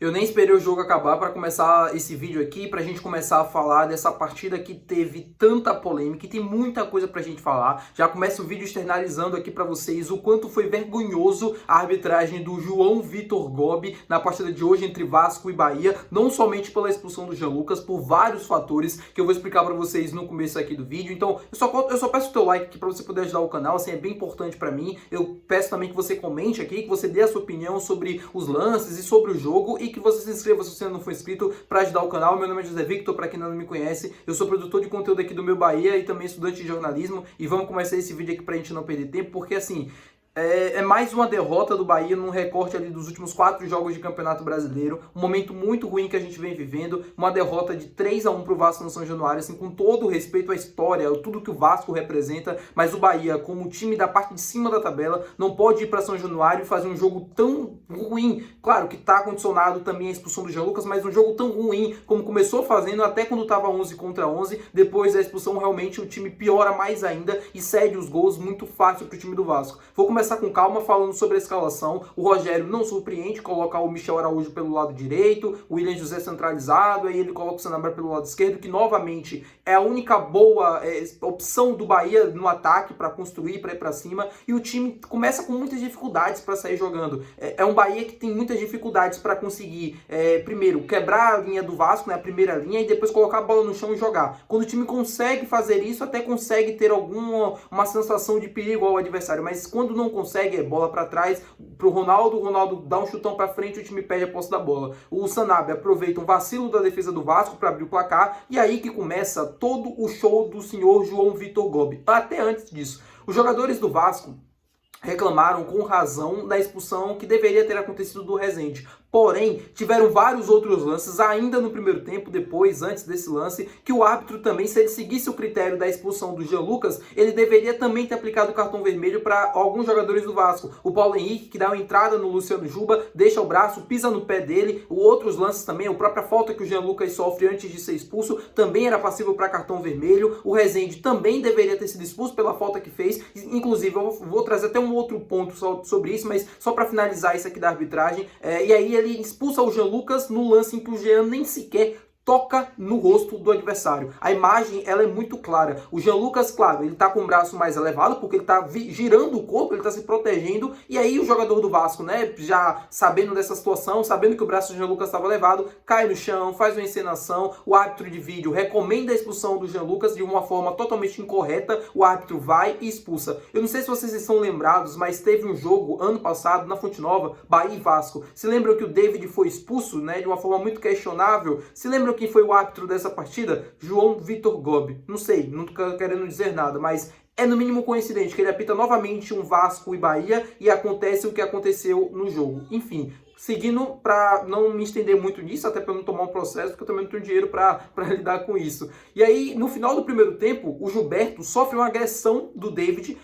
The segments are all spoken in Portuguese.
Eu nem esperei o jogo acabar para começar esse vídeo aqui, para a gente começar a falar dessa partida que teve tanta polêmica e tem muita coisa para a gente falar. Já começa o vídeo externalizando aqui para vocês o quanto foi vergonhoso a arbitragem do João Vitor Gobi na partida de hoje entre Vasco e Bahia, não somente pela expulsão do Jean Lucas, por vários fatores que eu vou explicar para vocês no começo aqui do vídeo. Então, eu só peço o teu like aqui para você poder ajudar o canal, assim, é bem importante para mim. Eu peço também que você comente aqui, que você dê a sua opinião sobre os lances e sobre o jogo e que você se inscreva se você ainda não for inscrito para ajudar o canal. Meu nome é José Victor, para quem ainda não me conhece, eu sou produtor de conteúdo aqui do Meu Bahia e também estudante de jornalismo, e vamos começar esse vídeo aqui para a gente não perder tempo, porque assim, é mais uma derrota do Bahia num recorte ali dos últimos 4 jogos de Campeonato Brasileiro, um momento muito ruim que a gente vem vivendo, uma derrota de 3-1 pro Vasco no São Januário, assim, com todo o respeito à história, tudo que o Vasco representa, mas o Bahia, como time da parte de cima da tabela, não pode ir para São Januário e fazer um jogo tão ruim. Claro que tá condicionado também a expulsão do Jean Lucas, mas um jogo tão ruim como começou fazendo até quando tava 11 contra 11, depois da expulsão realmente o time piora mais ainda e cede os gols muito fácil pro time do Vasco. Vou começar com calma falando sobre a escalação. O Rogério não surpreende colocar o Michel Araújo pelo lado direito, o William José centralizado, aí ele coloca o Sanabria pelo lado esquerdo, que novamente é a única boa opção do Bahia no ataque para construir, para ir para cima, e o time começa com muitas dificuldades para sair jogando. É um Bahia que tem muitas dificuldades para conseguir, primeiro, quebrar a linha do Vasco, né, a primeira linha, e depois colocar a bola no chão e jogar. Quando o time consegue fazer isso, até consegue ter uma sensação de perigo ao adversário, mas quando não consegue, é bola para trás pro Ronaldo, o Ronaldo dá um chutão para frente, o time perde a posse da bola. O Sanabria aproveita um vacilo da defesa do Vasco para abrir o placar, e aí que começa todo o show do senhor João Vitor Gobi. Até antes disso, os jogadores do Vasco reclamaram com razão da expulsão que deveria ter acontecido do Rezende. Porém, tiveram vários outros lances ainda no primeiro tempo, depois, antes desse lance, que o árbitro também, se ele seguisse o critério da expulsão do Jean Lucas, ele deveria também ter aplicado o cartão vermelho para alguns jogadores do Vasco. O Paulo Henrique, que dá uma entrada no Luciano Juba, deixa o braço, pisa no pé dele. Outros lances também, a própria falta que o Jean Lucas sofre antes de ser expulso, também era passível para cartão vermelho. O Rezende também deveria ter sido expulso pela falta que fez. Inclusive, eu vou trazer até um outro ponto sobre isso, mas só para finalizar isso aqui da arbitragem. E aí ele expulsa o Jean Lucas no lance em que o Jean nem sequer toca no rosto do adversário. A imagem, ela é muito clara. O Jean Lucas, claro, ele tá com o braço mais elevado, porque ele tá girando o corpo, ele tá se protegendo, e aí o jogador do Vasco, né, já sabendo dessa situação, sabendo que o braço do Jean Lucas estava elevado, cai no chão, faz uma encenação, o árbitro de vídeo recomenda a expulsão do Jean Lucas de uma forma totalmente incorreta, o árbitro vai e expulsa. Eu não sei se vocês estão lembrados, mas teve um jogo, ano passado, na Fonte Nova, Bahia e Vasco. Se lembram que o David foi expulso, né, de uma forma muito questionável? Se lembram quem foi o árbitro dessa partida? João Vitor Gobi. Não sei, não tô querendo dizer nada, mas é no mínimo coincidente que ele apita novamente um Vasco e Bahia e acontece o que aconteceu no jogo. Enfim, seguindo, para não me estender muito nisso, até para não tomar um processo, porque eu também não tenho dinheiro para lidar com isso. E aí, no final do primeiro tempo, o Gilberto sofre uma agressão do David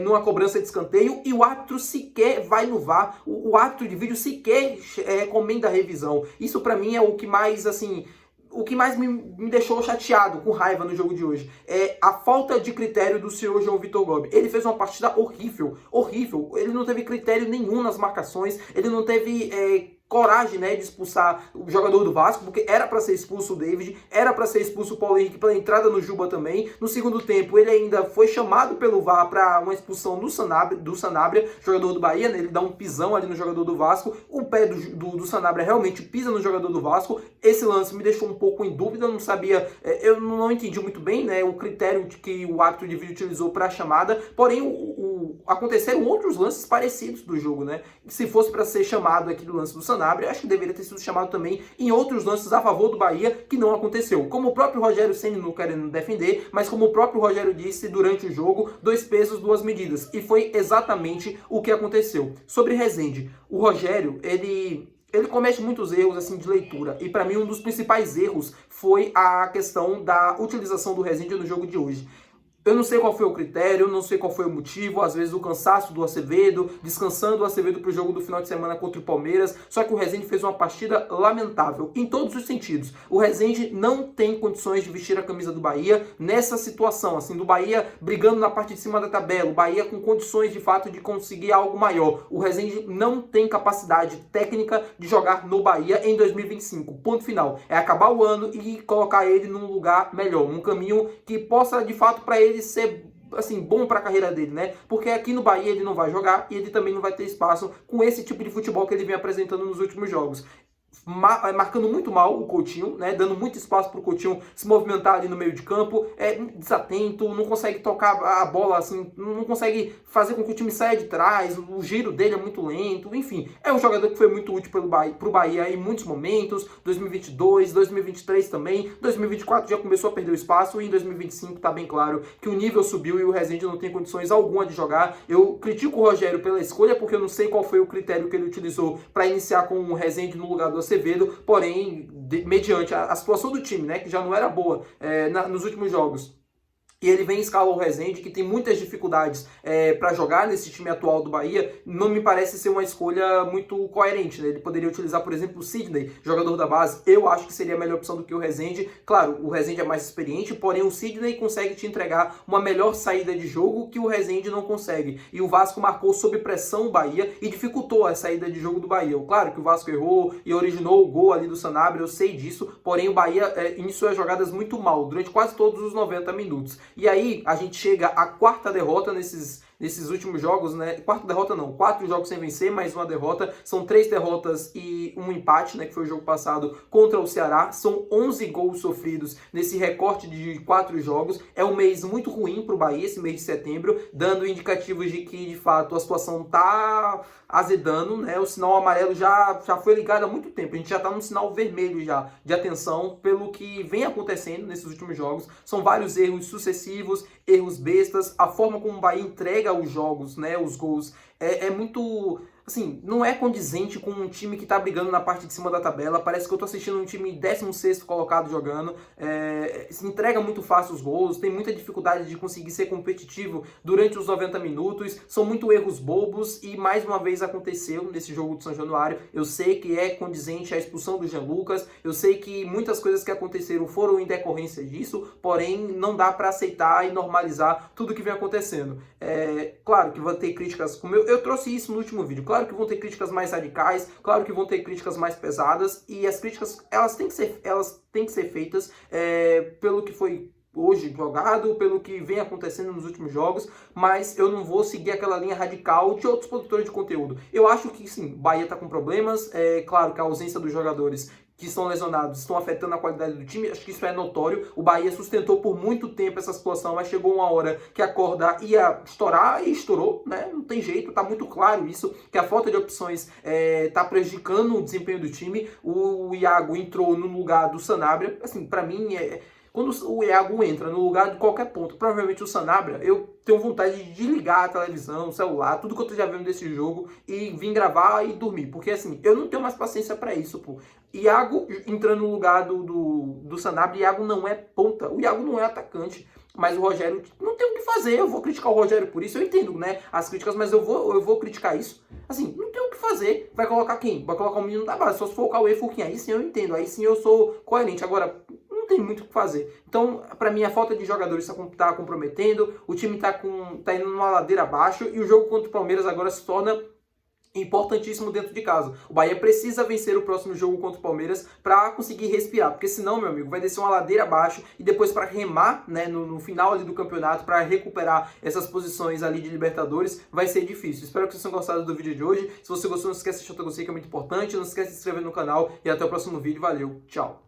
numa cobrança de escanteio e o árbitro sequer vai no VAR, o árbitro de vídeo sequer recomenda a revisão. Isso para mim é o que mais, assim, o que mais me deixou chateado, com raiva no jogo de hoje, é a falta de critério do senhor João Vitor Gobi. Ele fez uma partida horrível, horrível. Ele não teve critério nenhum nas marcações, ele não teve coragem, né, de expulsar o jogador do Vasco, porque era para ser expulso o David, era para ser expulso o Paulo Henrique pela entrada no Juba também. No segundo tempo, ele ainda foi chamado pelo VAR para uma expulsão do Sanabria, jogador do Bahia, né, ele dá um pisão ali no jogador do Vasco, o pé do Sanabria realmente pisa no jogador do Vasco. Esse lance me deixou um pouco em dúvida, eu não sabia, eu não entendi muito bem, né, o critério que o árbitro de vídeo utilizou para a chamada, porém aconteceram outros lances parecidos do jogo, né? Se fosse para ser chamado aqui do lance do Sanabria, acho que deveria ter sido chamado também em outros lances a favor do Bahia, que não aconteceu. Como o próprio Rogério Ceni, não querendo defender, mas como o próprio Rogério disse durante o jogo, 2 pesos, 2 medidas. E foi exatamente o que aconteceu. Sobre Rezende, o Rogério, ele comete muitos erros assim de leitura, e para mim um dos principais erros foi a questão da utilização do Rezende no jogo de hoje. Eu não sei qual foi o critério, eu não sei qual foi o motivo, às vezes o cansaço do Acevedo, descansando o Acevedo pro jogo do final de semana contra o Palmeiras, só que o Rezende fez uma partida lamentável, em todos os sentidos. O Rezende não tem condições de vestir a camisa do Bahia nessa situação, assim, do Bahia brigando na parte de cima da tabela, o Bahia com condições de fato de conseguir algo maior. O Rezende não tem capacidade técnica de jogar no Bahia em 2025, ponto final. É acabar o ano e colocar ele num lugar melhor, num caminho que possa de fato para ele ser assim, bom para a carreira dele, né? Porque aqui no Bahia ele não vai jogar e ele também não vai ter espaço com esse tipo de futebol que ele vem apresentando nos últimos jogos. Marcando muito mal o Coutinho, né, dando muito espaço para o Coutinho se movimentar ali no meio de campo, desatento, não consegue tocar a bola assim, não consegue fazer com que o time saia de trás, o giro dele é muito lento, enfim, é um jogador que foi muito útil para o Bahia em muitos momentos, 2022, 2023 também, 2024 já começou a perder o espaço e em 2025 está bem claro que o nível subiu e o Rezende não tem condições alguma de jogar. Eu critico o Rogério pela escolha porque eu não sei qual foi o critério que ele utilizou para iniciar com o Rezende no lugar do Acevedo, porém, mediante a situação do time, né, que já não era boa nos últimos jogos, e ele vem escalar o Rezende, que tem muitas dificuldades para jogar nesse time atual do Bahia, não me parece ser uma escolha muito coerente, né? Ele poderia utilizar, por exemplo, o Sidney, jogador da base. Eu acho que seria a melhor opção do que o Rezende. Claro, o Rezende é mais experiente, porém o Sidney consegue te entregar uma melhor saída de jogo que o Rezende não consegue. E o Vasco marcou sob pressão o Bahia e dificultou a saída de jogo do Bahia. Claro que o Vasco errou e originou o gol ali do Sanabria, eu sei disso, porém o Bahia iniciou as jogadas muito mal, durante quase todos os 90 minutos. E aí a gente chega à quarta derrota nesses últimos jogos, né? Quarta derrota não, 4 jogos sem vencer, mais uma derrota. São 3 derrotas e um empate, né? Que foi o jogo passado contra o Ceará. São 11 gols sofridos nesse recorte de 4 jogos. É um mês muito ruim para o Bahia, esse mês de setembro, dando indicativos de que, de fato, a situação tá azedando, né? O sinal amarelo já foi ligado há muito tempo. A gente já está num sinal vermelho já de atenção pelo que vem acontecendo nesses últimos jogos. São vários erros sucessivos, erros bestas, a forma como o Bahia entrega os jogos, né, os gols, é muito, assim, não é condizente com um time que tá brigando na parte de cima da tabela. Parece que eu tô assistindo um time 16º colocado jogando, se entrega muito fácil os gols, tem muita dificuldade de conseguir ser competitivo durante os 90 minutos, são muito erros bobos e mais uma vez aconteceu nesse jogo de São Januário. Eu sei que é condizente a expulsão do Jean Lucas, eu sei que muitas coisas que aconteceram foram em decorrência disso, porém não dá para aceitar e normalizar tudo que vem acontecendo. Claro que vão ter críticas, como eu trouxe isso no último vídeo, claro que vão ter críticas mais radicais, claro que vão ter críticas mais pesadas, e as críticas elas têm que ser feitas pelo que foi hoje jogado, pelo que vem acontecendo nos últimos jogos, mas eu não vou seguir aquela linha radical de outros produtores de conteúdo. Eu acho que sim, o Bahia está com problemas, claro que a ausência dos jogadores que estão lesionados estão afetando a qualidade do time, acho que isso é notório. O Bahia sustentou por muito tempo essa situação, mas chegou uma hora que a corda ia estourar e estourou, né? Não tem jeito, tá muito claro isso, que a falta de opções tá prejudicando o desempenho do time. O Iago entrou no lugar do Sanabria, assim, para mim quando o Iago entra no lugar de qualquer ponto, provavelmente o Sanabria, eu tenho vontade de desligar a televisão, o celular, tudo que eu tô já vendo desse jogo e vir gravar e dormir. Porque assim, eu não tenho mais paciência para isso, pô. Iago entrando no lugar do Sanabria, Iago não é ponta, o Iago não é atacante. Mas o Rogério não tem o que fazer, eu vou criticar o Rogério por isso, eu entendo, né, as críticas, mas eu vou criticar isso. Assim, não tem o que fazer. Vai colocar quem? Vai colocar o menino da base, só se for o Cauê Furquim, aí sim eu entendo, aí sim eu sou coerente. Agora, tem muito o que fazer. Então, para mim, a falta de jogadores está comprometendo, o time está indo numa ladeira abaixo e o jogo contra o Palmeiras agora se torna importantíssimo dentro de casa. O Bahia precisa vencer o próximo jogo contra o Palmeiras para conseguir respirar, porque senão, meu amigo, vai descer uma ladeira abaixo e depois para remar, né, no final ali do campeonato, para recuperar essas posições ali de Libertadores, vai ser difícil. Espero que vocês tenham gostado do vídeo de hoje. Se você gostou, não esquece de deixar o seu gostei, que é muito importante. Não esquece de se inscrever no canal e até o próximo vídeo. Valeu, tchau!